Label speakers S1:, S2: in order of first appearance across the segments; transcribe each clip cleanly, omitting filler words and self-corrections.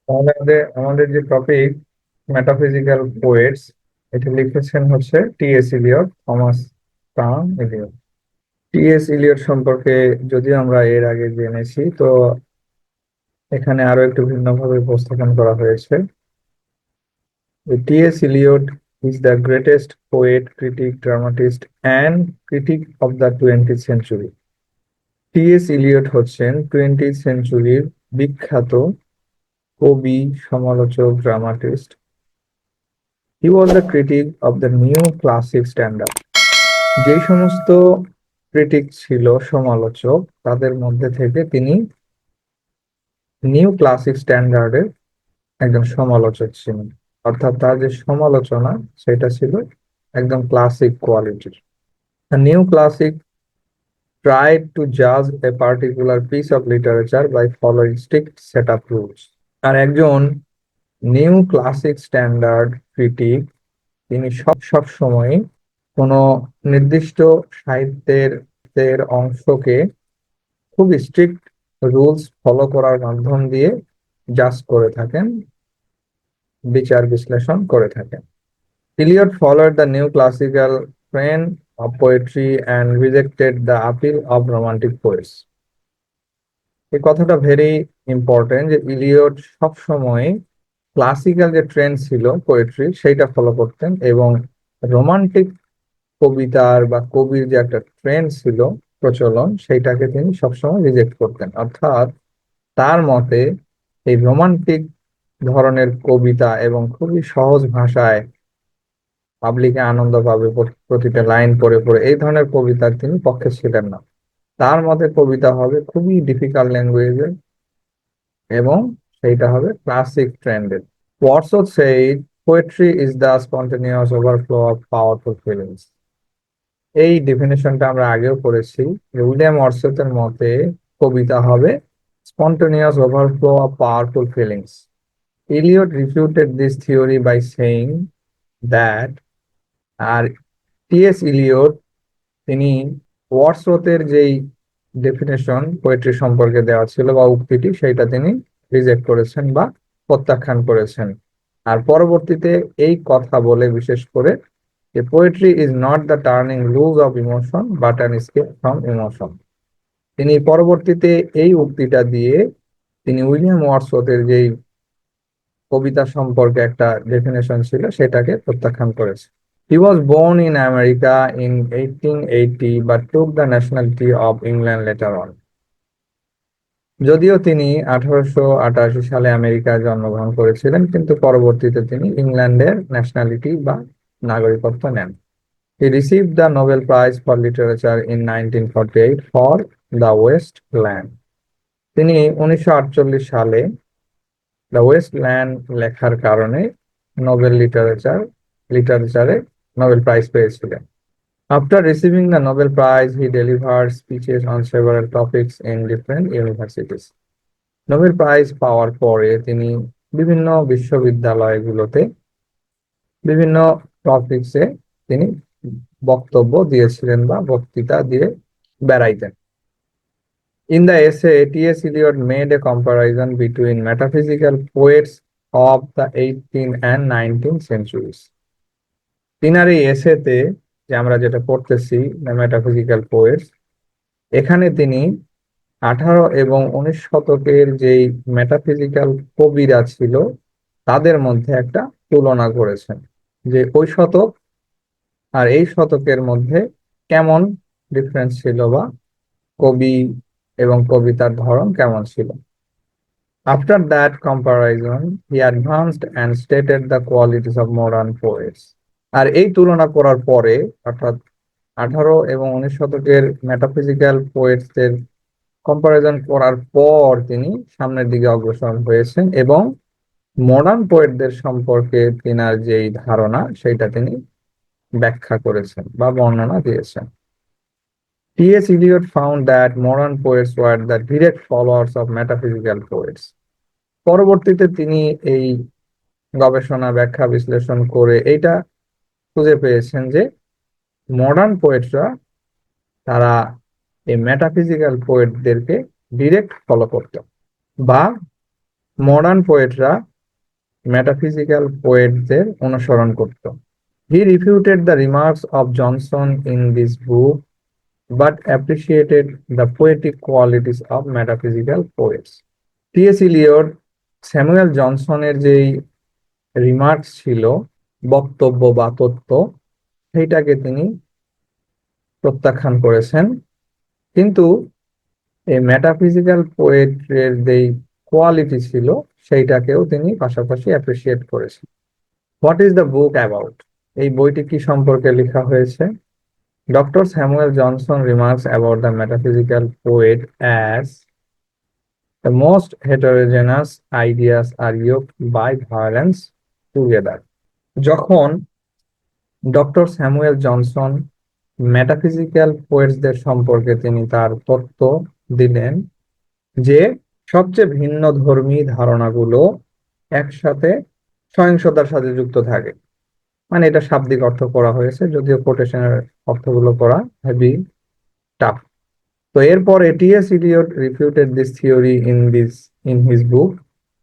S1: তাহলে আমাদের যে টপিক মেটাফিজিক্যাল পোয়েটস, এটা লিখেছেন হচ্ছে T S. Eliot, Thomas Stearns Eliot. T S. Eliot সম্পর্কে যদিও আমরা এর আগে জেনেছি, তো এখানে আরো একটু ভিন্নভাবে উপস্থাপন করা হয়েছে। T S. Eliot is the greatest poet, critic, dramatist and critic of the 20th century. T S. Eliot হচ্ছেন 20th সেঞ্চুরির বিখ্যাত কবি, সমালোচক, dramatist. He was a critic of the new classic standard. যেই সমস্ত ক্রিটিক ছিল, সমালোচক, তাদের মধ্যে থেকে তিনি নিউ ক্লাসিক স্ট্যান্ডার্ডের একজন সমালোচক ছিলেন। অর্থাৎ তার যে সমালোচনা, সেটা ছিল একদম ক্লাসিক কোয়ালিটির। The new classic tried to judge a particular piece of literature by following strict set of rules. আর একজন নিউ ক্লাসিক স্ট্যান্ডার্ড ক্রিটিক, তিনি সব সময় কোনো নির্দিষ্ট সাহিত্যের অংশকে খুব স্ট্রিক্ট রুলস ফলো করার মাধ্যম দিয়ে জাজ করে থাকেন, বিচার বিশ্লেষণ করে থাকেন। Eliot followed the new classical trend of poetry and rejected the appeal of romantic poets. এই কথাটা ভেরি ইম্পর্টেন্ট যে ইলিয়ট সব সময় ক্লাসিক্যাল যে ট্রেন্ড ছিল পোয়েট্রি, সেইটা ফলো করতেন, এবং রোমান্টিক কবিতার বা কবির যে একটা ট্রেন্ড ছিল, প্রচলন, সেইটাকে তিনি সবসময় রিজেক্ট করতেন। অর্থাৎ তার মতে এই রোমান্টিক ধরনের কবিতা এবং খুবই সহজ ভাষায় পাবলিকে আনন্দ পাবে প্রতিটা লাইন পড়ে পড়ে, এই ধরনের কবিতার তিনি পক্ষে ছিলেন না। তার মতে কবিতা হবে খুবই ডিফিকাল্ট ল্যাঙ্গুয়েজে, এবং সেইটা হবে classic ট্রেন্ডের। Wordsworth said, "Poetry is the spontaneous overflow of powerful feelings." এই ডেফিনেশনটা আমরা আগেও পড়েছি যে উইলিয়াম ওয়ার্ডসওয়ার্থের মতে কবিতা হবে spontaneous overflow of powerful feelings. Eliot refuted this theory by saying that, আর টি.এস. ইলিয়ট তিনি ওয়ার্ডসওয়ার্থের যেই ডেফিনেশন পোয়েট্রি সম্পর্কে দেওয়া ছিল বা উক্তিটি, সেইটা তিনি রিজেক্ট করেছেন বা প্রত্যাখ্যান করেছেন। আর পরবর্তীতে এই কথা বলে, বিশেষ করে, যে poetry is not the turning loose of emotion but an escape from emotion. তিনি পরবর্তীতে এই উক্তিটা দিয়ে তিনি উইলিয়াম ওয়ার্ডসওয়ার্থের যেই কবিতা সম্পর্কে একটা ডেফিনেশন ছিল, সেটাকে প্রত্যাখ্যান করেছে। He was born in America in 1880 but took the nationality of England later on. যদিও তিনি 1888 সালে আমেরিকায় জন্মগ্রহণ করেছিলেন, কিন্তু পরবর্তীতে তিনি ইংল্যান্ডের ন্যাশনালিটি বা নাগরিকত্ব নেন। He received the Nobel Prize for Literature in 1948 for The West Land. তিনি 1948 সালে দ্য ওয়েস্ট ল্যান্ড লেখার কারণে নোবেল লিটারেচারে নোবেল প্রাইজ পেয়েছিলেন। After receiving the Nobel Prize, he delivered speeches on several topics in different universities. Nobel prize পাওয়ার পরে তিনি বিভিন্ন বিশ্ববিদ্যালয়গুলোতে বিভিন্ন টপিকসে তিনি বক্তব্য দিয়েছিলেন বা বক্তৃতা দিয়ে বেড়াইতেন। In the essay, T.S. Eliot made a comparison between metaphysical poets of the 18th and 19th centuries. তিনার এই এসেতে, যে আমরা যেটা পড়তেছি, দ্য মেটাফিজিক্যাল পোয়েটস, এখানে তিনি 18 এবং 19 শতকের যেই মেটাফিজিক্যাল কবিরা ছিল, তাদের মধ্যে একটা তুলনা করেছেন, যে ওই শতক আর এই শতকের মধ্যে কেমন ডিফারেন্স ছিল, বা কবি এবং কবিতার ধরন কেমন ছিল। After that comparison, he advanced and stated the qualities of modern poets. আর এই তুলনা করার পরে, অর্থাৎ 18 এবং 19 শতকের মেটাফিজিক্যাল পোয়েটসদের কম্পারিজন করার পর, তিনি সামনের দিকে অগ্রসর হয়েছেন এবং মডার্ন পোয়েটদের সম্পর্কে তিনার যেই ধারণা, সেটা তিনি ব্যাখ্যা করেছেন বা বর্ণনা দিয়েছেন। T.S. Eliot found that modern poets were the direct followers of metaphysical poets. পরবর্তীতে তিনি এই গবেষণা, ব্যাখ্যা, বিশ্লেষণ করে এইটা খুঁজে পেয়েছেন যে মডার্ন পোয়েটরা, তারা এই মেটাফিজিক্যাল পোয়েটদেরকে ডিরেক্ট ফলো করত, বা মডার্ন পোয়েটরা মেটাফিজিক্যাল পোয়েটদের অনুসরণ করত। He refuted the remarks of Johnson in this book but appreciated the poetic qualities of metaphysical poets. T S. Eliot Samuel জনসনের যেই রিমার্কস ছিল, বক্তব্য বা তত্ত্ব, সেইটাকে তিনি প্রত্যাখ্যান করেছেন, কিন্তু এই মেটাফিজিক্যাল পোয়েট্রের যেই কোয়ালিটি ছিল সেইটাকেও তিনি পাশাপাশি অ্যাপ্রিসিয়েট করেছেন। What is the book about? এই বইটি কি সম্পর্কে লেখা হয়েছে? Doctor Samuel Johnson remarks about the metaphysical poet as the most heterogeneous ideas are yoked by violence together. যখন ডক্টর স্যামুয়েল জনসন মেটাফিজিক্যাল পোয়েটসদের সম্পর্কে তিনি তার তত্ত্ব দিলেন যে সবচেয়ে ভিন্ন ধর্মী ধারণাগুলো একসাথে সহিংসতার সাথে যুক্ত থাকে, মানে এটা শাব্দিক অর্থ করা হয়েছে, যদিও কোটেশনের অর্থগুলো করা হেভি টাফ। তো এরপরে T S. Eliot refuted this theory in his book.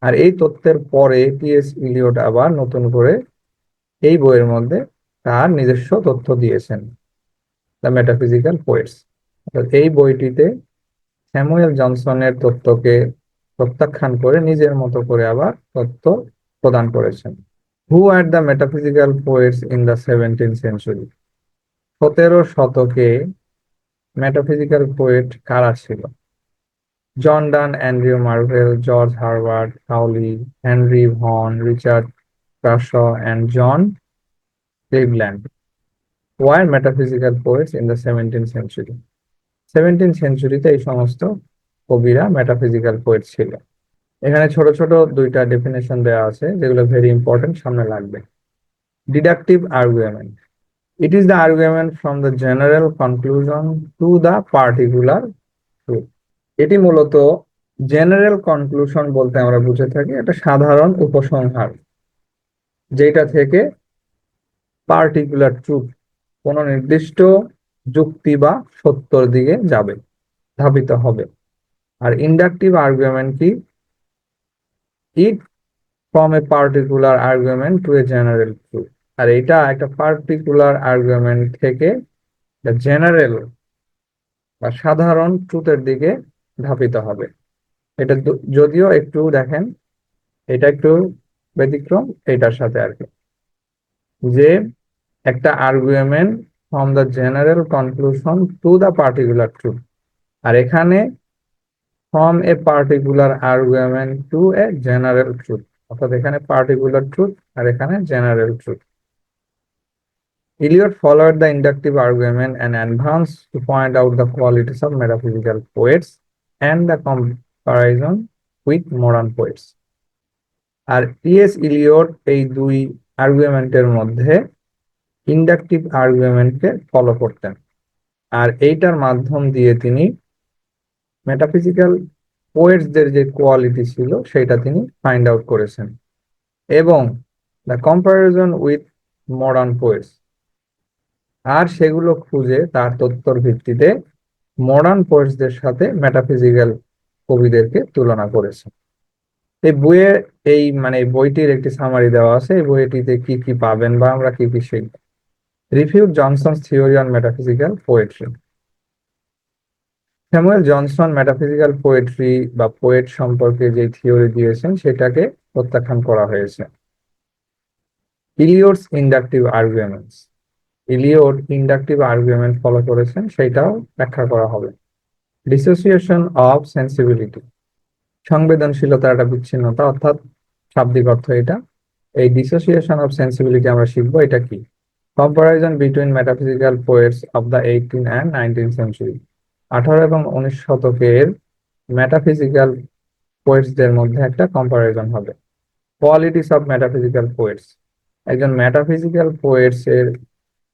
S1: আর এই তত্ত্বের পরে টি.এস. ইলিয়ট আবার নতুন করে এই বইয়ের মধ্যে তার নিজস্ব তথ্য দিয়েছেন, দ্য মেটাফিজিক্যাল পোয়েটস। এই বইটিতে স্যামুয়েল জনসনের তত্ত্বকে প্রত্যাখ্যান করে নিজের মতো করে আবার তত্ত্ব প্রদান করেছেন। Who are the metaphysical poets in the 17th century? 17 শতকে মেটাফিজিক্যাল পোয়েট কারা ছিল? John Donne, Andrew Marvell, George Herbert Cowley, Henry Vaughan, Richard Crashaw and John Cleveland were metaphysical poets in the 17th century. 17th সেঞ্চুরিতে এই সমস্ত কবিরা metaphysical poet ছিল। এখানে ছোট ছোট দুইটা ডেফিনেশন দেওয়া আছে যেগুলো ভেরি ইম্পর্টেন্ট, সামনে লাগবে। Deductive argument: it is the argument from the general conclusion to the particular truth. এটি মূলত জেনারেল কনক্লুশন বলতে আমরা বুঝে থাকি একটা সাধারণ উপসংহার, যেটা থেকে পার্টিকুলার ট্রুথ, কোন নির্দিষ্ট যুক্তি বা সত্যর দিকে যাবে, ধাবিত হবে। আর ইন্ডাকটিভ আর্গুমেন্ট কি? It from a particular argument to a general truth. আর এটা একটা পার্টিকুলার আর্গুমেন্ট থেকে জেনারেল বা সাধারণ ট্রুথের দিকে ধাবিত হবে। এটা যদিও একটু দেখেন, এটা একটু ব্যতিক্রম এটার সাথে আর কি, যে একটা argument from the general conclusion to the particular truth, আর এখানে from a particular argument to a general truth, অর্থাৎ এখানে পার্টিকুলার ট্রুথ আর এখানে general truth. Eliot followed the inductive argument and advanced to point out the qualities of metaphysical poets and the comparison with modern poets. আর T S. Eliot এই দুই আর্গুমেন্টের মধ্যে inductive আর্গুমেন্টকে follow করতেন, আর এইটার মাধ্যম দিয়ে তিনি মেটাফিজিক্যাল পোয়েটসদের যে কোয়ালিটি ছিল সেটা তিনি ফাইন্ড আউট করেছেন, এবং the comparison with modern poets, আর সেগুলো খুঁজে তার তথ্যর ভিত্তিতে মডার্ন পোয়েটসদের সাথে মেটাফিজিক্যাল কবিদেরকে তুলনা করেছে। এই বইয়ে এই বইটির একটি সামারি দেওয়া আছে, এই বইটিতে কি কি পাবেন বা আমরা কি কি শিখব। Refute Johnson's theory on metaphysical poetry. Samuel Johnson metaphysical poetry বা পোয়েট সম্পর্কে যে থিওরি দিয়েছেন সেটাকে প্রত্যাখ্যান করা হয়েছে। Eliot's inductive arguments, Eliot inductive argument follow করেছেন, সেটাও ব্যাখ্যা করা হবে। ডিসোসিয়েশন অফ সেন্সিবিলিটি, সংবেদনশীলতার একটা বিচ্ছিন্নতা, অর্থাৎ শাব্দিক অর্থ এটা। এই ডিসোসিয়েশন অফ সেন্সিবিলিটি আমরা শিখবো এটা কি। Comparison between metaphysical poets of the 18th and 19th century, 18 এবং 19 শতকের মেটাফিজিক্যাল পোয়েটসদের মধ্যে একটা কম্পারিজন হবে। কোয়ালিটিস অফ মেটাফিজিক্যাল পোয়েটস, একজন মেটাফিজিক্যাল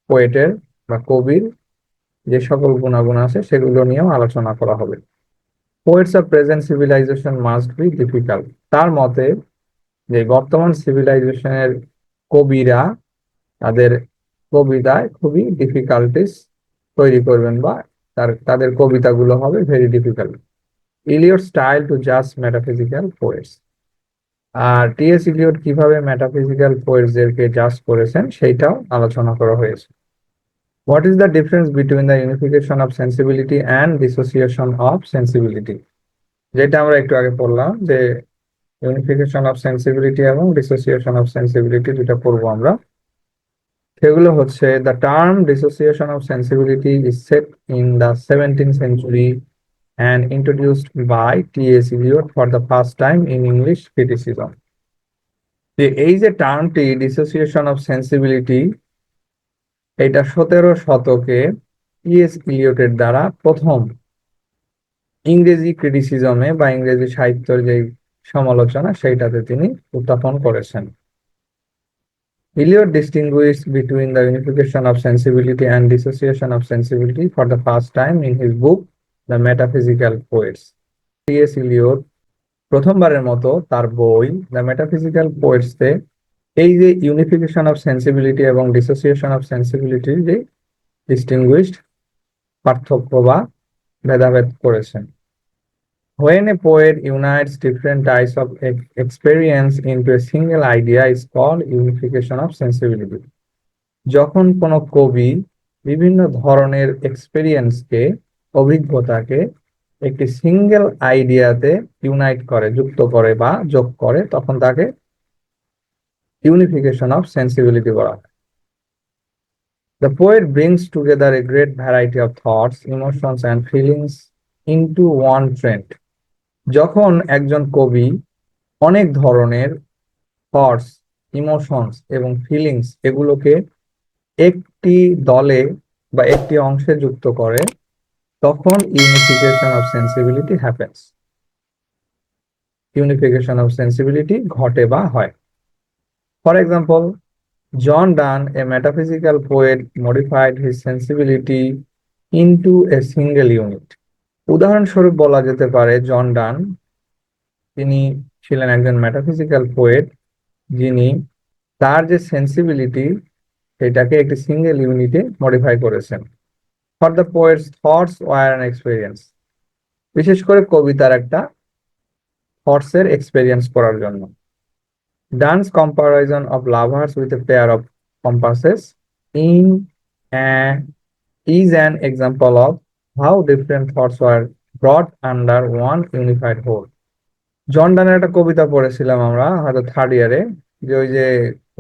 S1: পোয়েটের বা কবির যে সকল গুণাগুণ আছে সেগুলো নিয়েও আলোচনা করা হবে। Poets of present civilization must be difficult, তার মতে যে বর্তমান সিভিলাইজেশনের কবিরা তাদের কবিতায় খুবই ডিফিকাল্টিস তৈরি করবেন, বা তাদের কবিতাগুলো হবে very difficult. Eliot style to জাজ মেটাফিজিক্যাল পোয়েটস, আর টিএস ইলিয়ট কিভাবে মেটাফিজিক্যাল পোয়েটসদেরকে জাজ করেছেন সেইটাও আলোচনা করা হয়েছে। What is the difference between the unification of sensibility and dissociation of sensibility, যেটা আমরা একটু আগে পড়লাম যে ইউনিফিকেশন অফ সেন্সিবিলিটি এবং ডিসোসিয়েশন অফ সেন্সিবিলিটি যেটা পড়বো আমরা, সেগুলো হচ্ছে the term dissociation of sensibility is set in the 17th century and introduced by T.S. Eliot for the first time in English criticism. যে এই যে টার্মটি ডিসোসিয়েশন অফ সেন্সিবিলিটি, এটা 17 শতকে টি.এস. ইলিয়টের দ্বারা প্রথম ইংরেজি ক্রিটিসিজমে বা ইংরেজি সাহিত্যের যে সমালোচনা সেইটাতে তিনি উত্থাপন করেছেন। Eliot distinguished between the unification of sensibility and dissociation of sensibility for the first time in his book The Metaphysical Poets. T.S.. Eliot প্রথমবারের মতো তার বই দ্য মেটাফিজিক্যাল পোয়েটসে এই যে ইউনিফিকেশন অফ সেন্সিবিলিটি এবং ডিসোসিয়েশন অফ সেন্সিবিলিটির যে ডিস্টিংগুইশড পার্থক্য বা ভেদাভেদ করেছেন। When a poet unites different types of experience into a single idea is called unification of sensibility. যখন কোনো কবি বিভিন্ন ধরনের এক্সপেরিয়েন্সকে, অভিজ্ঞতাকে একটি সিঙ্গেল আইডিয়াতে ইউনাইট করে, যুক্ত করে বা যোগ করে, তখন তাকে ইউনিফিকেশন অফ সেন্সিবিলিটি বলা হয়। The poet brings together a great variety of thoughts, emotions and feelings into one trend. যখন একজন কবি অনেক ধরনের থটস, ইমোশনস এবং ফিলিংস এগুলোকে একটি দলে বা একটি অংশে যুক্ত করে, তখন unification of sensibility happens, unification of sensibility ঘটে বা হয়। For example, John Donne, a metaphysical poet, modified his sensibility into a single unit. উদাহরণস্বরূপ বলা যেতে পারে জন ডান, তিনি ছিলেন একজন মেটাফিজিক্যাল পোয়েট, যিনি তার যে সেন্সিবিলিটি সেটাকে একটি সিঙ্গেল ইউনিটে মডিফাই করেছেন। For the poets thoughts were an experience, বিশেষ করে কবিতার একটা থটসের এক্সপেরিয়েন্স করার জন্য। Donne's comparison of lovers with a pair of compasses in is an example of how different thoughts were brought under one unified whole. জন ডানের একটা কবিতা পড়েছিলাম আমরা হয়তো থার্ড ইয়ারে, যে ওই যে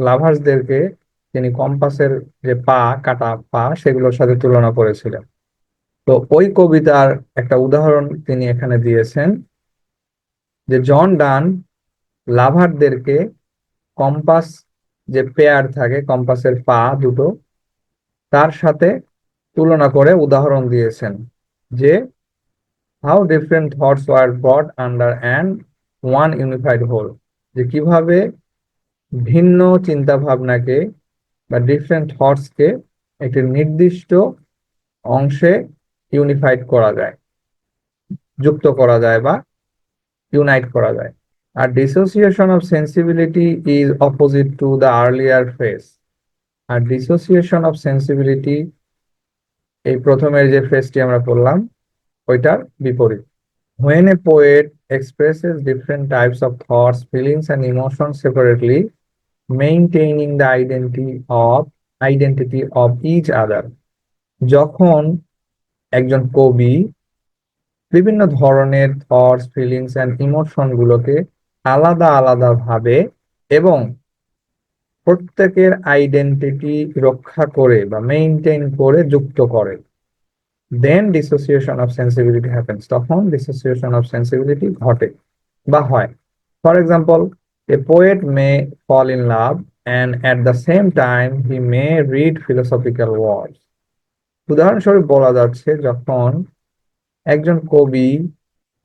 S1: লাভার্সদেরকে তিনি কম্পাসের যে পা, কাটা পা, সেগুলোর সাথে তুলনা করেছিলেন। তো ওই কবিতার একটা উদাহরণ তিনি এখানে দিয়েছেন, যে জন ডান লাভারদেরকে কম্পাস যে পেয়ার থাকে, কম্পাসের পা দুটো, তার সাথে তুলনা করে উদাহরণ দিয়েছেন যে how different thoughts were brought under an one unified whole, যে কিভাবে ভিন্ন চিন্তা ভাবনাকে বা ডিফারেন্ট থটসকে একটি নির্দিষ্ট অংশে ইউনিফাইড করা যায়, যুক্ত করা যায় বা ইউনাইট করা যায়। আর dissociation of sensibility is opposite to the earlier phase. আর ডিসোসিয়েশন অফ সেন্সিবিলিটি এই প্রথমের যে ফেজটি আমরা পড়লাম ওইটার বিপরীত। When a poet expresses different types of thoughts, feelings and emotions separately, maintaining the identity of each other, যখন একজন কবি বিভিন্ন ধরনের থটস, ফিলিংস এন্ড ইমোশন গুলোকে আলাদা আলাদা ভাবে এবং প্রত্যেকের আইডেন্টিটি রক্ষা করে বা মেইনটেইন করে যুক্ত করে, then dissociation of sensibility happens, তখন ডিসোসিয়েশন অফ সেন্সিবিলিটি ঘটে বা হয়। For example, a poet may fall in love and at the same time he may read philosophical works. উদাহরণস্বরূপ বলা যাচ্ছে, যখন একজন কবি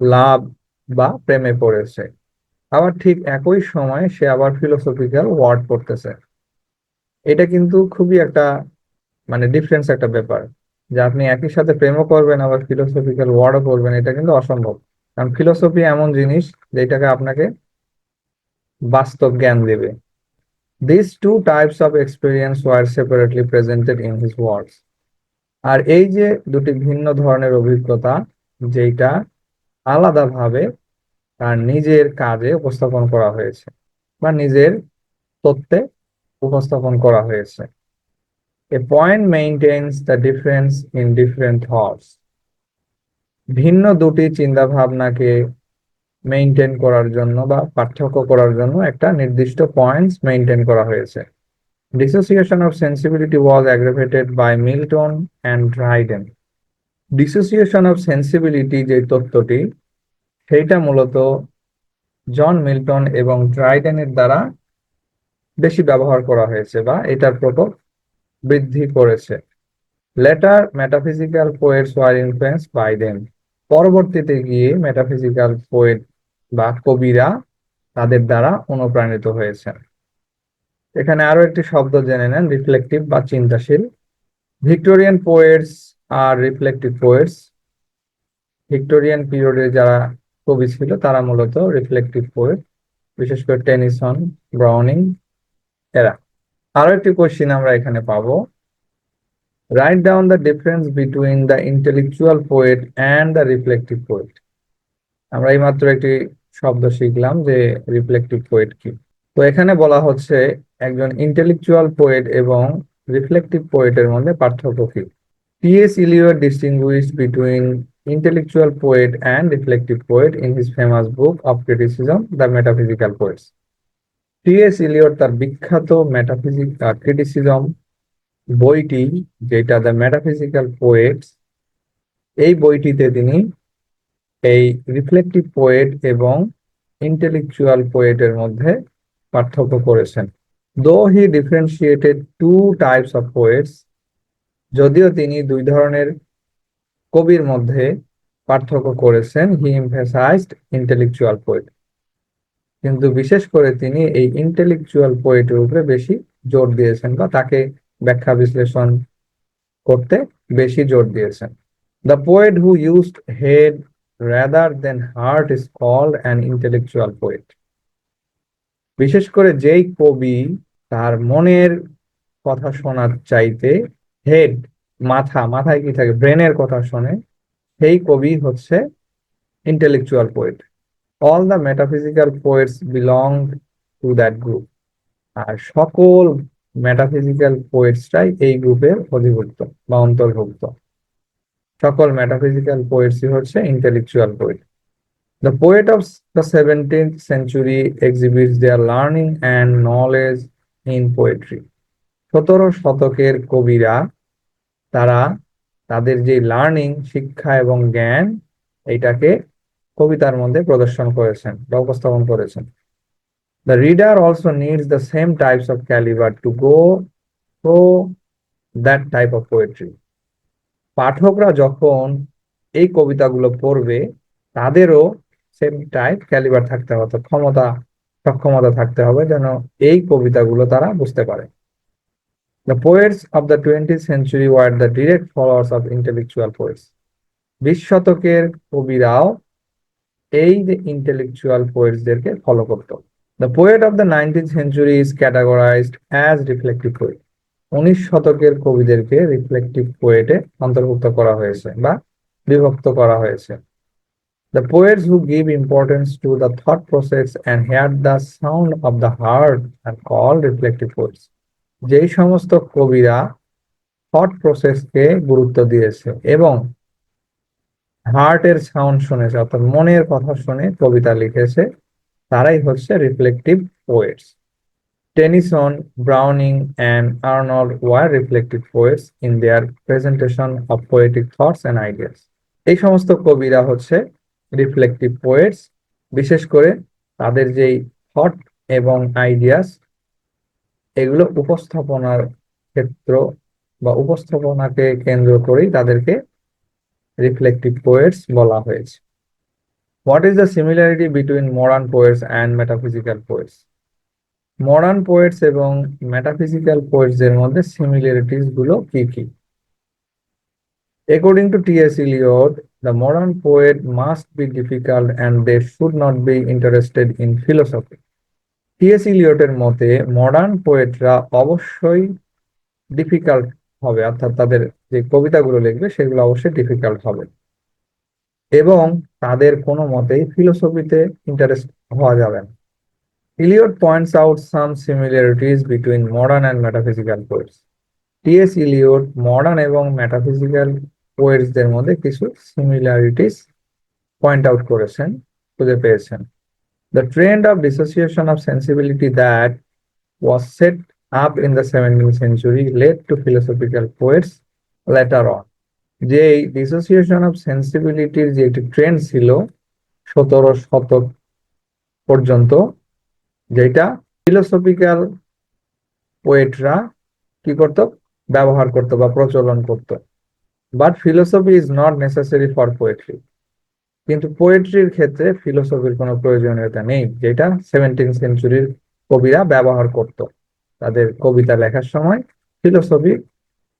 S1: লাভ বা প্রেমে পড়েছে, আবার ঠিক একই সময় সে আবার ফিলোসফিক্যাল ওয়ার্ড পড়তেছে। এটা কিন্তু খুবই একটা মানে ডিফারেন্স একটা ব্যাপার, যে আপনি একই সাথে প্রেমও করবেন আবার ফিলোসফিক্যাল ওয়ার্ডও পড়বেন, এটা কিন্তু অসম্ভব। কারণ ফিলোসফি এমন জিনিস যেটাকে আপনাকে বাস্তব জ্ঞান দেবে। These two types of experience were separately presented in his works. আর এই যে দুটি ভিন্ন ধরনের অভিজ্ঞতা, যেটা আলাদাভাবে তার নিজের কাজে উপস্থাপন করা হয়েছে। বা নিজের তত্ত্বে উপস্থাপন করা হয়েছে। A point maintains the difference in different thoughts. ভিন্ন দুটি চিন্তা ভাবনাকে মেইনটেইন করার জন্য বা পার্থক্য করার জন্য একটা নির্দিষ্ট পয়েন্টস মেইনটেইন করা হয়েছে। Dissociation of sensibility was aggravated by Milton and Dryden. Dissociation of sensibility যে তত্ত্বটি, সেইটা মূলত জন মিল্টন এবং ড্রাইডেনের দ্বারা বেশি ব্যবহার করা হয়েছে বা এটার প্রভাব বৃদ্ধি করেছে। Later metaphysical poets were influenced by them. পরবর্তীতে গিয়ে মেটাফিজিক্যাল পোয়েট বা কবিরা তাদের দ্বারা অনুপ্রাণিত হয়েছেন। এখানে আরো একটি শব্দ জেনে নেন, রিফ্লেকটিভ বা চিন্তাশীল। ভিক্টোরিয়ান পোয়েটস আর রিফ্লেকটিভ পোয়েটস। ভিক্টোরিয়ান পিরিয়ডে যারা কবি ছিল তারা মূলত রিফ্লেকটিভ পোয়েট, বিশেষ করে টেনিসন, ব্রাউনিং এরা। আরো একটি কোশ্চিন আমরা এখানে পাবো, write down the difference between the intellectual poet and the reflective poet. আমরা এইমাত্র একটি শব্দ শিখলাম যে রিফ্লেকটিভ পোয়েট কি। তো এখানে বলা হচ্ছে একজন ইন্টেলেকচুয়াল পোয়েট এবং রিফ্লেকটিভ পোয়েটের মধ্যে পার্থক্য কি। T.S. Eliot distinguished between intellectual poet and reflective poet in his famous book of criticism, The Metaphysical Poets. T.S. Eliot তার বিখ্যাত ক্রিটিসিজম বইটি, যেটা দ্য মেটাফিজিক্যাল পোয়েটস, এই বইটিতে তিনি এই রিফ্লেকটিভ পোয়েট এবং ইন্টেলেকচুয়াল পোয়েটের মধ্যে পার্থক্য করেছেন। Though he differentiated two types of poets, যদিও তিনি দুই ধরনের কবির মধ্যে পার্থক্য করেছেন, হি এমফাসাইজড ইন্টেলেকচুয়াল পোয়েট, কিন্তু বিশেষ করে তিনি এই ইন্টেলেকচুয়াল পোয়েটের উপরে বেশি জোর দিয়েছেন বা তাকে ব্যাখ্যা বিশ্লেষণ করতে বেশি জোর দিয়েছেন। The poet who used head rather than heart is called an intellectual poet. বিশেষ করে যেই কবি তার মনের কথা শোনার চাইতে হেড, মাথায় কি থাকে, ব্রেনের কথা শোনে, সেই কবি হচ্ছে intellectual poet. All the metaphysical poets belong to that group. আর সকল মেটাফিজিক্যাল পোয়েটসরাই এই গ্রুপের অধিভুক্ত বা অন্তর্ভুক্ত। সকল মেটাফিজিক্যাল পোয়েটসই হচ্ছে intellectual poet. The poet of the 17th century exhibits their learning and knowledge in poetry. 17 শতকের কবিরা তারা তাদের যে লার্নিং, শিক্ষা এবং জ্ঞান, এটাকে কবিতার মধ্যে প্রদর্শন করেছেন বা উপস্থাপন করেছেন। The reader also needs the same types of caliber to go through that type of poetry. পাঠকরা যখন এই কবিতাগুলো পড়বে, তাদেরও সেম টাইপ ক্যালিবার থাকতে হবে, সক্ষমতা থাকতে হবে যেন এই কবিতাগুলো তারা বুঝতে পারে। The poets of the 20th century were the direct followers of intellectual poets. 20 শতকের কবিরাও এই যে ইন্টেলেকচুয়াল পোয়েটসদেরকে ফলো করত। The poet of the 19th century is categorized as reflective poet. 19 শতকের কবিদেরকে রিফ্লেকটিভ পোয়েটে অন্তর্ভুক্ত করা হয়েছে বা বিভক্ত করা হয়েছে। The poets who give importance to the thought process and hear the sound of the heart are called reflective poets. যেই সমস্ত কবিরা থট প্রসেসকে গুরুত্ব দিয়েছে এবং হার্টের সাউন্ড শুনেছে, অর্থাৎ মনের কথা শুনে কবিতা লিখেছে, তারাই হচ্ছে reflective poets. Tennyson, Browning, and Arnold were reflective poets in their presentation of poetic thoughts and ideas. এই সমস্ত কবিরা হচ্ছে রিফ্লেকটিভ পোয়েটস, বিশেষ করে তাদের যেই থট এবং আইডিয়াস, এগুলো উপস্থাপনার ক্ষেত্র বা উপস্থাপনাকে কেন্দ্র করেই তাদেরকে রিফ্লেকটিভ পোয়েটস বলা হয়েছে। What is the similarity between modern poets and metaphysical poets? Modern poets এবং মেটাফিজিক্যাল পোয়েটস এর মধ্যে সিমিলারিটিস গুলো কি কি? According to T.S. Eliot, the modern poet must be difficult and they should not be interested in philosophy. T.S. Eliot এর মতে modern পোয়েটরা অবশ্যই difficult হবে, অর্থাৎ তাদের যে কবিতাগুলো লিখবে সেগুলো অবশ্যই ডিফিকাল্ট হবে এবং তাদের কোনো মতেই ফিলোসফিতে ইন্টারেস্ট হওয়া যাবে না। Eliot points out some similarities between modern and metaphysical poets. T.S.. ইলিয়ট মডার্ন এবং মেটাফিজিক্যাল পোয়েটসদের মধ্যে কিছু সিমিলারিটিস পয়েন্ট আউট করেছেন, খুঁজে পেয়েছেন। The trend of dissociation of sensibility that was set up in the 17th century led to philosophical poets later on. যে এই ডিসোসিয়েশন অফ সেন্সিবিলিটির যে একটি ট্রেন্ড ছিল 17 শতক পর্যন্ত, যেটা ফিলোসফিক্যাল পোয়েটরা কি করত, ব্যবহার করত বা প্রচলন করত। But philosophy is not necessary for poetry, কিন্তু পোয়েট্রির ক্ষেত্রে ফিলোসফির কোনো প্রয়োজনীয়তা নেই, যেটা 17th সেঞ্চুরির কবিরা ব্যবহার করত তাদের কবিতা লেখার সময়।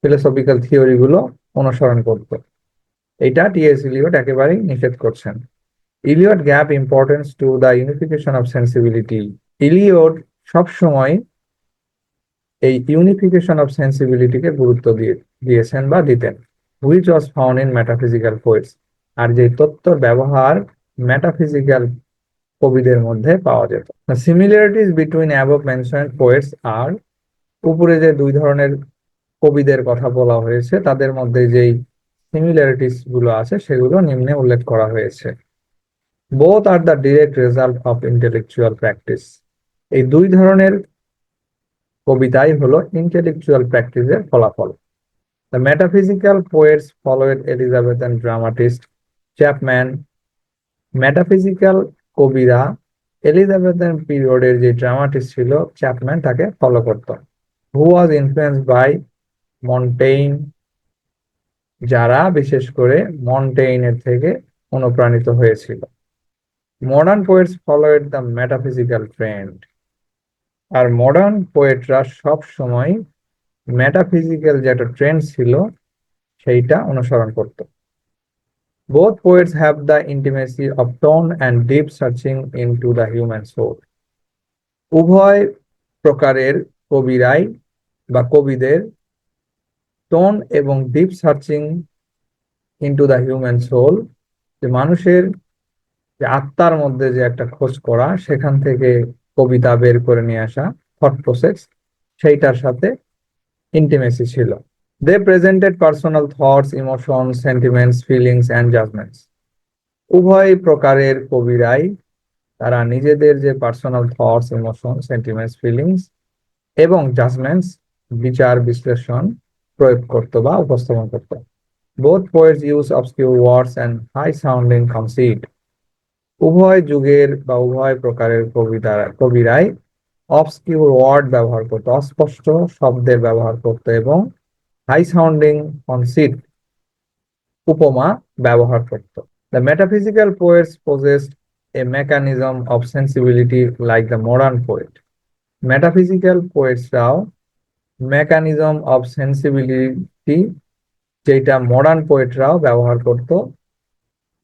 S1: ফিলোসফিক্যাল থিওরি গুলো অনুসরণ করত। এটা টি.এস. ইলিয়ট একেবারেই নিষেধ করছেন। Eliot gave importance to the unification of sensibility. Eliot সবসময় এই ইউনিফিকেশন অফ সেন্সিবিলিটিকে গুরুত্ব দিয়েছেন বা দিতেন, which was found in metaphysical poets. আর যে তত্ত্বর ব্যবহার মেটাফিজিক্যাল কবিদের মধ্যে পাওয়া যেত। Similarities between above mentioned poets are, উপরে যে দুই ধরনের কবিদের কথা বলা হয়েছে তাদের মধ্যে যেই সিমিলারিটিস গুলো আছে সেগুলো নিম্নে উল্লেখ করা হয়েছে। Both are the direct result of intellectual practice. এই দুই ধরনের কবিতাই হলো ইন্টেলেকচুয়াল প্র্যাকটিসের ফলাফল। The metaphysical poets followed Elizabethan dramatist Chapman. Metaphysical কবিরা এলিজাবেথেন পিরিয়ডের যে ড্রামাটিস্ট ছিল চ্যাপম্যান তাকে ফলো করত। হু ওয়াজ ইনফ্লুয়েন্সড বাই মন্টেইন, যারা বিশেষ করে মন্টেইনের থেকে অনুপ্রাণিত হয়েছিল। Modern poets followed the metaphysical trend. আর মডার্ন পোয়েটরা সব সময় মেটাফিজিক্যাল যে একটা ট্রেন্ড ছিল সেইটা অনুসরণ করত। Both poets have the intimacy of tone and deep searching into the human soul. উভয় প্রকারের কবিরাই বা কবিদের টোন এবং deep searching into the human soul, যে মানুষের যে আত্মার মধ্যে যে একটা খোঁজ করা, সেখান থেকে কবিতা বের করে নিয়ে আসা, থট প্রসেস, সেইটার সাথে ইন্টিমেসি ছিল। They presented personal thoughts, emotions, sentiments, feelings and judgments. উভয় প্রকারের কবিরাই তারা নিজেদের যে personal thoughts, emotion, sentiments, feelings এবং জাজমেন্টস, বিচার বিশ্লেষণ প্রয়োগ করত বা উপস্থাপন করত। Both poets use obscure words and high sounding conceit. উভয় যুগের বা উভয় প্রকারের কবিরাই অবসকিউর ওয়ার্ড ব্যবহার করত, অস্পষ্ট শব্দের ব্যবহার করত, এবং হাই সাউন্ডিং কনসিট, উপমা ব্যবহার করত। The metaphysical poets possessed a mechanism of sensibility like the modern poet. Metaphysical poetsরাও mechanism of sensibility, যেটা মডার্ন পোয়েটরাও ব্যবহার করত,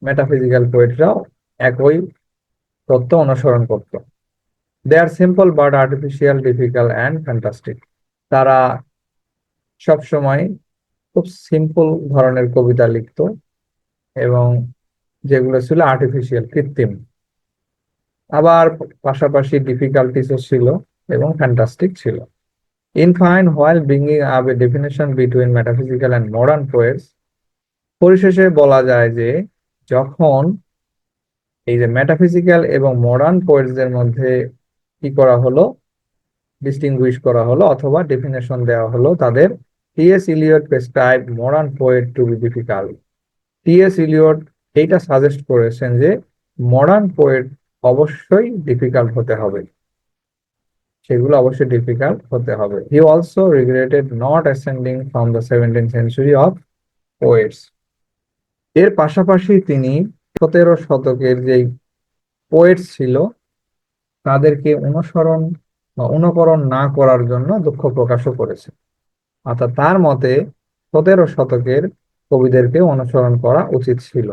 S1: মেটাফিজিক্যাল পোয়েটরাও একই তত্ত্ব অনুসরণ করত। They are simple but artificial, difficult and fantastic. তারা সবসময় খুব সিম্পল ধরনের কবিতা লিখত এবং যেগুলো ছিল আর্টিফিশিয়াল, কৃত্রিম, আবার পাশাপাশি ডিফিকাল্টিসও ছিল এবং ফ্যান্টাস্টিক ছিল। In fine, while bringing up a definition between metaphysical and modern poets, পরিশেষে বলা যায় যে যখন এই যে মেটাফিজিক্যাল এবং মডার্ন পোয়েটসদের মধ্যে কি করা হলো, ডিস্টিংগুইশ করা হলো অথবা ডেফিনেশন দেওয়া হলো তাদের, T S. Eliot prescribe modern poet to be difficult. T S. Eliot এইটা সাজেস্ট করেছেন যে মডার্ন পোয়েট অবশ্যই ডিফিকাল্ট হতে হবে, সেগুলো অবশ্যই ডিফিকাল্ট হতে হবে। He also regretted not ascending from the 17th century of poets. এর পাশাপাশি তিনি 17 শতকের যেই পোয়েটস ছিল তাদেরকে অনুসরণ বা অনুকরণ না করার জন্য দুঃখ প্রকাশও করেছে। অর্থাৎ তার মতে 17 শতকের কবিদেরকে অনুসরণ করা উচিত ছিল।